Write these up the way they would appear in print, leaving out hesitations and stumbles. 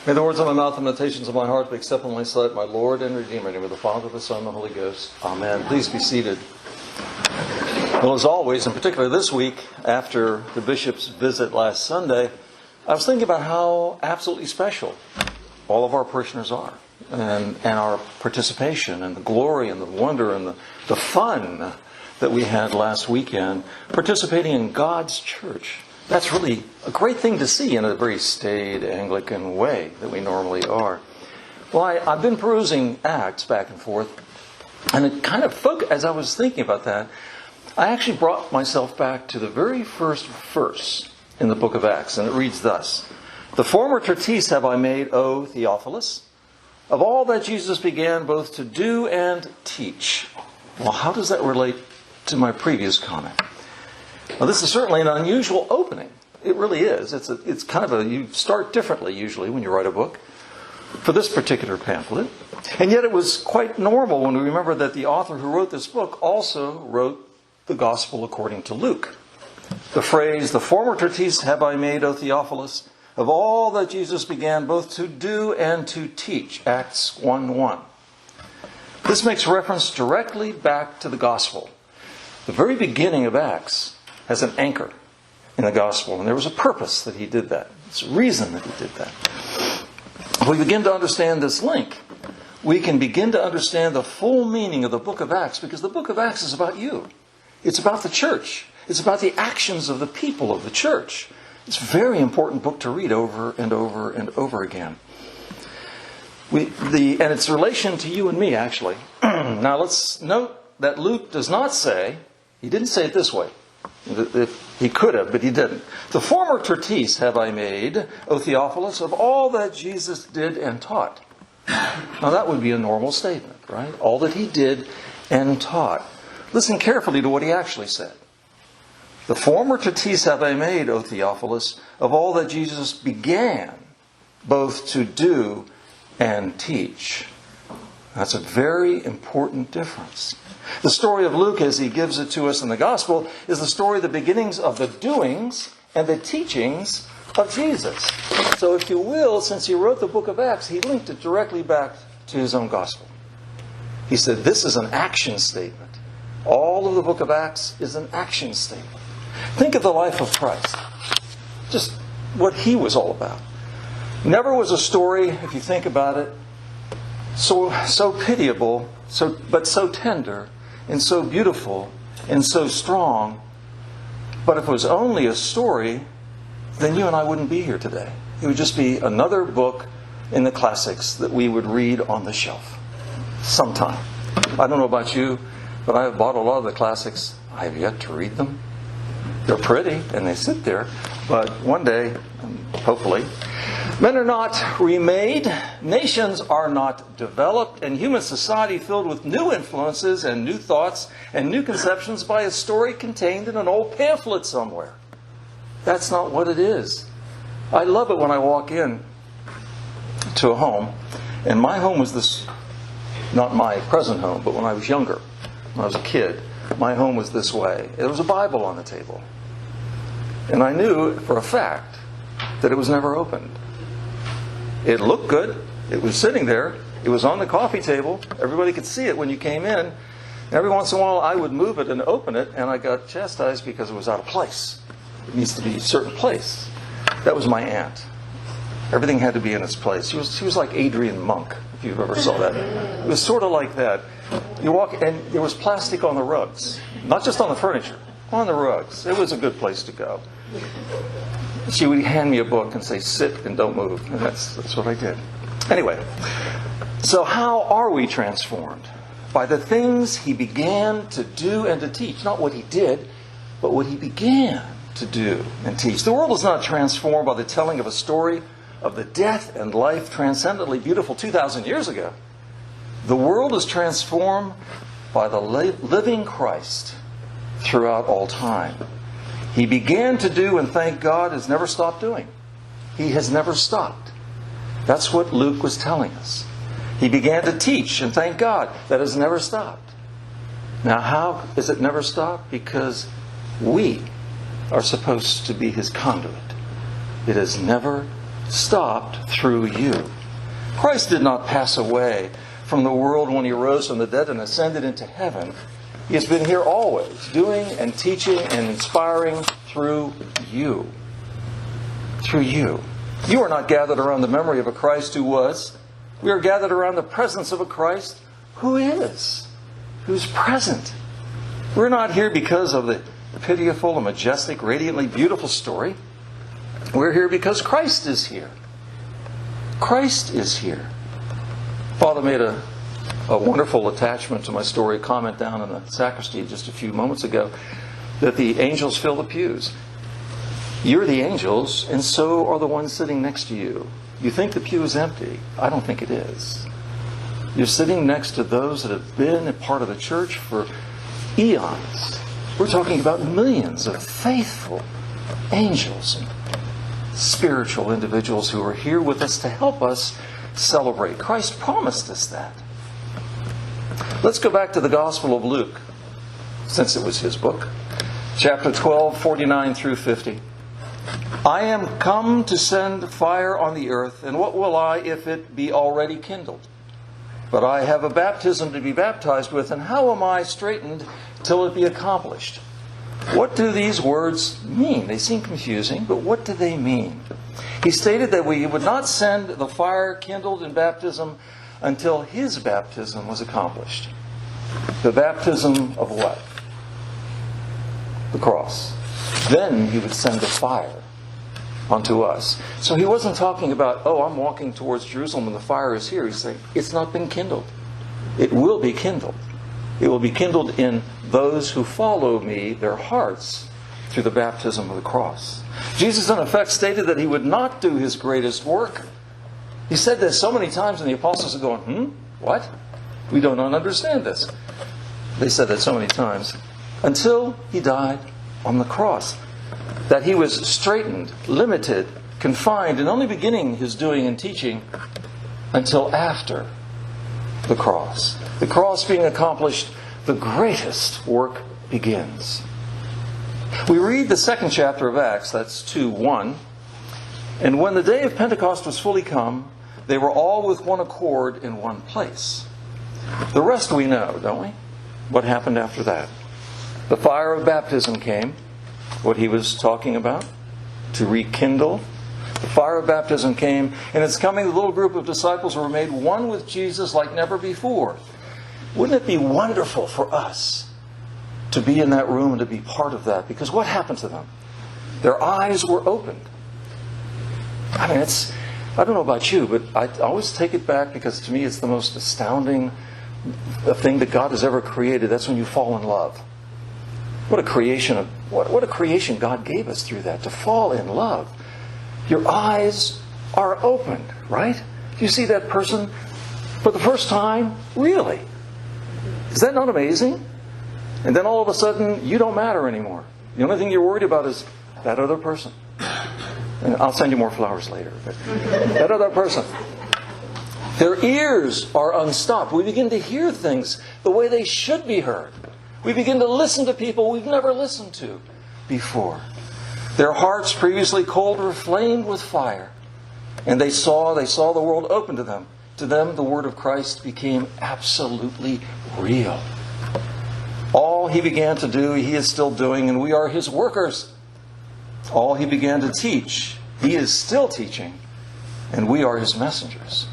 May the words of my mouth and meditations of my heart be acceptable in my sight, my Lord and Redeemer. In the name of the Father, the Son, and the Holy Ghost. Amen. Please be seated. Well, as always, and particularly this week, after the bishop's visit last Sunday, I was thinking about how absolutely special all of our parishioners are, and our participation, and the glory, and the wonder, and the fun that we had last weekend participating in God's church. That's really a great thing to see in a very staid Anglican way that we normally are. Well, I've been perusing Acts back and forth, and it kind of as I was thinking about that, I actually brought myself back to the very first verse in the book of Acts, and it reads thus: "The former treatise have I made, O Theophilus, of all that Jesus began both to do and teach." Well, how does that relate to my previous comment? Well, this is certainly an unusual opening. It really is. It's kind of you start differently usually when you write a book for this particular pamphlet. And yet it was quite normal when we remember that the author who wrote this book also wrote the Gospel according to Luke. The phrase, "The former treatise have I made, O Theophilus, of all that Jesus began both to do and to teach," Acts 1:1. This makes reference directly back to the Gospel. The very beginning of Acts has an anchor in the Gospel, and there was a purpose that he did that. It's a reason that he did that. If we begin to understand this link, we can begin to understand the full meaning of the book of Acts, because the book of Acts is about you. It's about the church. It's about the actions of the people of the church. It's a very important book to read over and over and over again. And its relation to you and me, actually. Now let's note that Luke does not say, he didn't say it this way. He could have, but he didn't. "The former treatise have I made, O Theophilus, of all that Jesus did and taught." Now that would be a normal statement, right? All that he did and taught. Listen carefully to what he actually said. "The former treatise have I made, O Theophilus, of all that Jesus began both to do and teach." That's a very important difference. The story of Luke, as he gives it to us in the Gospel, is the story of the beginnings of the doings and the teachings of Jesus. So if you will, since he wrote the book of Acts, he linked it directly back to his own Gospel. He said, this is an action statement. All of the book of Acts is an action statement. Think of the life of Christ. Just what he was all about. Never was a story, if you think about it, so pitiable, but so tender, and so beautiful, and so strong. But if it was only a story, then you and I wouldn't be here today. It would just be another book in the classics that we would read on the shelf sometime. I don't know about you, but I have bought a lot of the classics. I have yet to read them. They're pretty, and they sit there. But one day, hopefully. Men are not remade, nations are not developed, and human society filled with new influences and new thoughts and new conceptions by a story contained in an old pamphlet somewhere. That's not what it is. I love it when I walk in to a home, and my home was this, not my present home, but when I was younger, when I was a kid, my home was this way. There was a Bible on the table. And I knew for a fact that it was never opened. It looked good. It was sitting there. It was on the coffee table. Everybody could see it when you came in. And every once in a while I would move it and open it, and I got chastised because it was out of place. It needs to be a certain place. That was my aunt. Everything had to be in its place. She was like Adrian Monk, if you've ever saw that. It was sort of like that. You walk, and there was plastic on the rugs. Not just on the furniture, on the rugs. It was a good place to go. She would hand me a book and say, "Sit and don't move." And that's what I did. Anyway, so how are we transformed? By the things he began to do and to teach. Not what he did, but what he began to do and teach. The world is not transformed by the telling of a story of the death and life transcendently beautiful 2,000 years ago. The world is transformed by the living Christ throughout all time. He began to do, and thank God, has never stopped doing. He has never stopped. That's what Luke was telling us. He began to teach, and thank God, that has never stopped. Now, how is it never stopped? Because we are supposed to be his conduit. It has never stopped through you. Christ did not pass away from the world when he rose from the dead and ascended into heaven. He has been here always, doing and teaching and inspiring through you. Through you. You are not gathered around the memory of a Christ who was. We are gathered around the presence of a Christ who is, who's present. We're not here because of the pitiful and majestic, radiantly beautiful story. We're here because Christ is here. Christ is here. Father made a wonderful attachment to my story, a comment down in the sacristy just a few moments ago, that the angels fill the pews. You're the angels, and so are the ones sitting next to you. You think the pew is empty. I don't think it is. You're sitting next to those that have been a part of the church for eons. We're talking about millions of faithful angels and spiritual individuals who are here with us to help us celebrate. Christ promised us that. Let's go back to the Gospel of Luke, since it was his book. Chapter 12, 49 through 50. I am come to send fire on the earth, and what will I if it be already kindled? But I have a baptism to be baptized with, and how am I straitened till it be accomplished? What do these words mean? They seem confusing, but what do they mean? He stated that we would not send the fire kindled in baptism until his baptism was accomplished. The baptism of what? The cross. Then he would send the fire onto us. So he wasn't talking about, oh, I'm walking towards Jerusalem and the fire is here. He's saying, it's not been kindled. It will be kindled. It will be kindled in those who follow me, their hearts, through the baptism of the cross. Jesus, in effect, stated that he would not do his greatest work. He said this so many times, and the apostles are going, what? We don't understand this. They said that so many times. Until he died on the cross. That he was straitened, limited, confined, and only beginning his doing and teaching until after the cross. The cross being accomplished, the greatest work begins. We read the second chapter of Acts, that's 2:1. And when the day of Pentecost was fully come, they were all with one accord in one place. The rest we know, don't we? What happened after that? The fire of baptism came, what he was talking about, to rekindle. The fire of baptism came, and it's coming, the little group of disciples were made one with Jesus like never before. Wouldn't it be wonderful for us to be in that room and to be part of that? Because what happened to them? Their eyes were opened. I mean, I don't know about you, but I always take it back because to me it's the most astounding thing that God has ever created. That's when you fall in love. What a creation God gave us through that, to fall in love. Your eyes are opened, right? You see that person for the first time? Really? Is that not amazing? And then all of a sudden, you don't matter anymore. The only thing you're worried about is that other person. And I'll send you more flowers later. But that other person. Their ears are unstopped. We begin to hear things the way they should be heard. We begin to listen to people we've never listened to before. Their hearts, previously cold, were flamed with fire. And they saw the world open to them. To them, the word of Christ became absolutely real. All he began to do, he is still doing, and we are his workers. All he began to teach, he is still teaching, and we are his messengers.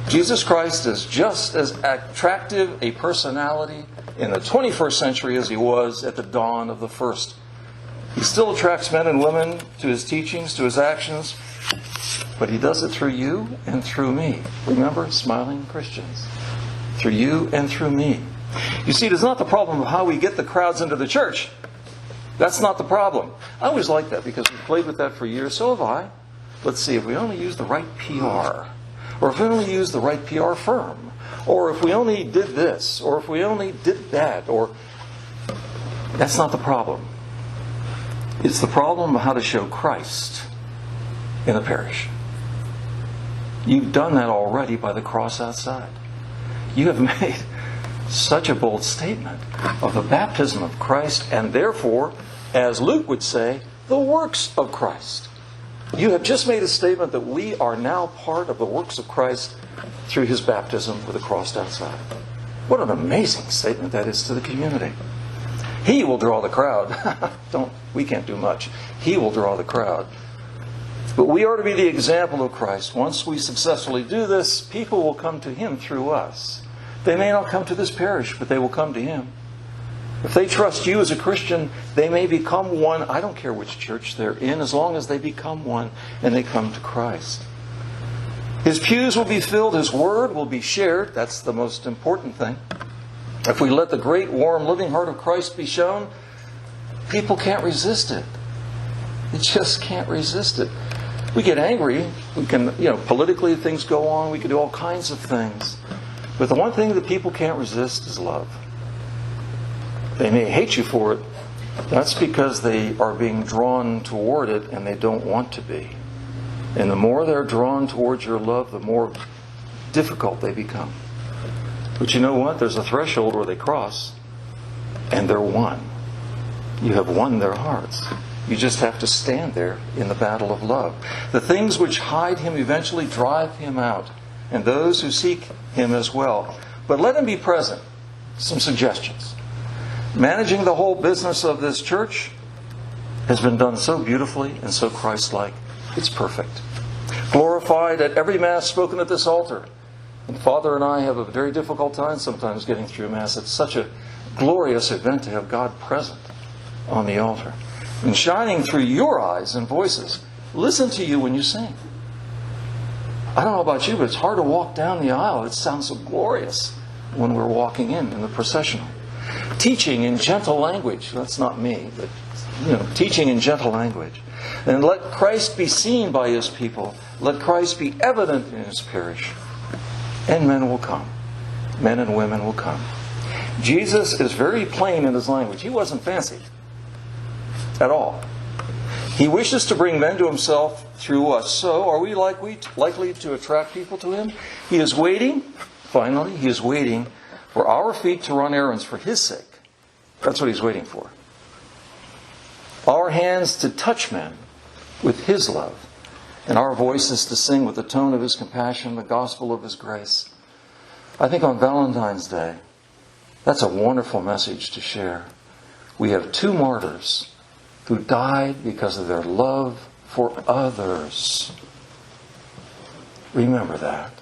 Jesus Christ is just as attractive a personality in the 21st century as he was at the dawn of the first. He still attracts men and women to his teachings, to his actions, but he does it through you and through me. Remember, smiling Christians. Through you and through me. You see, it is not the problem of how we get the crowds into the church. That's not the problem. I always like that because we've played with that for years. So have I. Let's see, if we only use the right PR, or if we only use the right PR firm, or if we only did this, or if we only did that, or... That's not the problem. It's the problem of how to show Christ in the parish. You've done that already by the cross outside. You have made such a bold statement of the baptism of Christ, and therefore, as Luke would say, the works of Christ. You have just made a statement that we are now part of the works of Christ through His baptism with a cross outside. What an amazing statement that is to the community. He will draw the crowd. We can't do much. He will draw the crowd. But we are to be the example of Christ. Once we successfully do this, people will come to Him through us. They may not come to this parish, but they will come to Him. If they trust you as a Christian, they may become one. I don't care which church they're in, as long as they become one and they come to Christ. His pews will be filled. His word will be shared. That's the most important thing. If we let the great, warm, living heart of Christ be shown, people can't resist it. They just can't resist it. We get angry. We can, politically things go on. We can do all kinds of things. But the one thing that people can't resist is love. They may hate you for it. That's because they are being drawn toward it and they don't want to be. And the more they're drawn towards your love, the more difficult they become. But you know what? There's a threshold where they cross and they're won. You have won their hearts. You just have to stand there in the battle of love. The things which hide Him eventually drive Him out, and those who seek Him as well. But let Him be present. Some suggestions. Managing the whole business of this church has been done so beautifully and so Christ-like. It's perfect. Glorified at every Mass spoken at this altar. And Father and I have a very difficult time sometimes getting through Mass. It's such a glorious event to have God present on the altar. And shining through your eyes and voices. Listen to you when you sing. I don't know about you, but it's hard to walk down the aisle. It sounds so glorious when we're walking in the processional. Teaching in gentle language. That's not me, but teaching in gentle language. And let Christ be seen by His people. Let Christ be evident in His parish. And men will come. Men and women will come. Jesus is very plain in His language. He wasn't fancy at all. He wishes to bring men to Himself through us. So, are we likely to attract people to Him? He is waiting, finally, He is waiting for our feet to run errands for His sake. That's what He's waiting for. Our hands to touch men with His love. And our voices to sing with the tone of His compassion, the gospel of His grace. I think on Valentine's Day, that's a wonderful message to share. We have two martyrs who died because of their love for others. Remember that.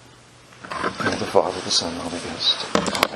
In the Father, the Son, and the Holy Ghost. Amen.